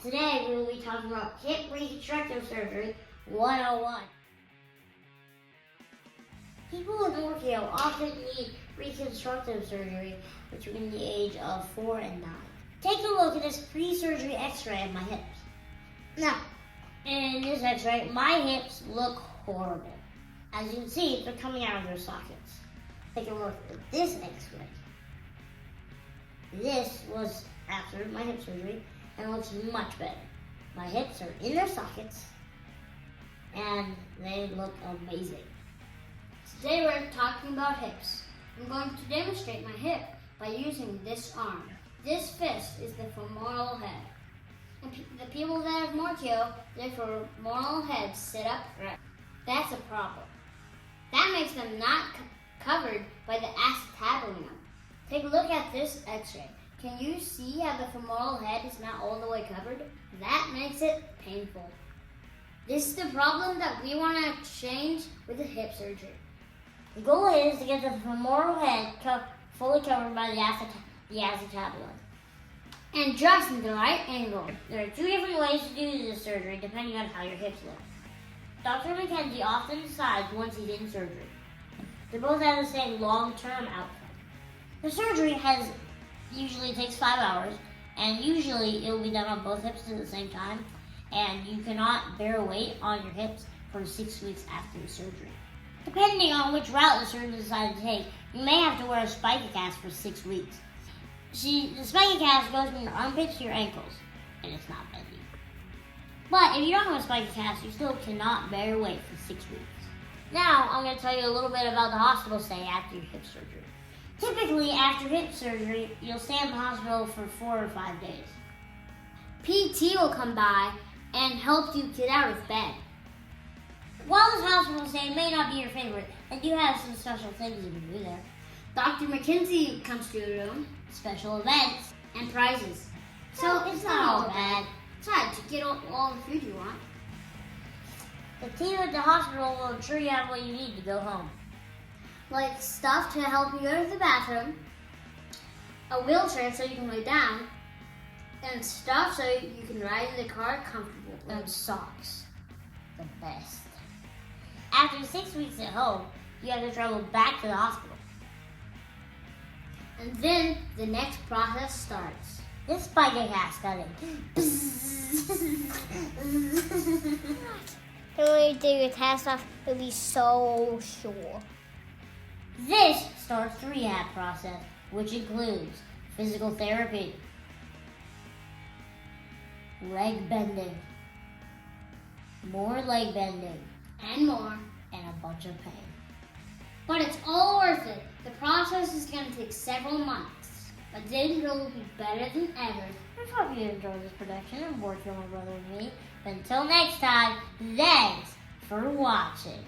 Today we will be talking about hip reconstructive surgery 101. People with Morquio often need reconstructive surgery between the age of 4 and 9. Take a look at this pre-surgery x-ray of my hips. Now, in this x-ray, my hips look horrible. As you can see, they're coming out of their sockets. Take a look at this x-ray. This was after my hip surgery and looks much better. My hips are in their sockets and they look amazing. Today we're talking about hips. I'm going to demonstrate my hip by using this arm. This fist is the femoral head. And the people that have Morquio, their femoral heads sit up right. That's a problem. That makes them not covered by the acetabulum. Take a look at this x-ray. Can you see how the femoral head is not all the way covered? That makes it painful. This is the problem that we want to change with the hip surgery. The goal is to get the femoral head fully covered by the acetabulum. And just in the right angle. There are 2 different ways to do this surgery depending on how your hips look. Dr. McKenzie often decides once he's in surgery. They both have the same long-term outcome. The surgery usually takes 5 hours, and usually it will be done on both hips at the same time, and you cannot bear weight on your hips for 6 weeks after the surgery. Depending on which route the surgeon decides to take, you may have to wear a spica cast for 6 weeks. The spica cast goes from your armpits to your ankles, and it's not bendy. But if you don't have a spica cast, you still cannot bear weight for 6 weeks. Now, I'm going to tell you a little bit about the hospital stay after your hip surgery. Typically, after hip surgery, you'll stay in the hospital for 4 or 5 days. PT will come by and help you get out of bed. While this hospital stay may not be your favorite, I do have some special things you can do there. Dr. McKenzie comes to your room, Special events. and prizes. So it's not all bad. Besides, you get all the food you want. The team at the hospital will ensure you have what you need to go home. Like stuff to help you go to the bathroom, a wheelchair so you can lay down, and stuff so you can ride in the car comfortably. And socks. The best. After 6 weeks at home, you have to travel back to the hospital. And then the next process starts. This spica cast cutting. When we do your test off, you'll be so sure. This starts the rehab process, which includes physical therapy, leg bending, more leg bending, And more. and a bunch of pain. But it's all worth it. The process is going to take several months, but then it will be better than ever. I hope you enjoyed this production of Morquio, my brother and me. Until next time, thanks for watching.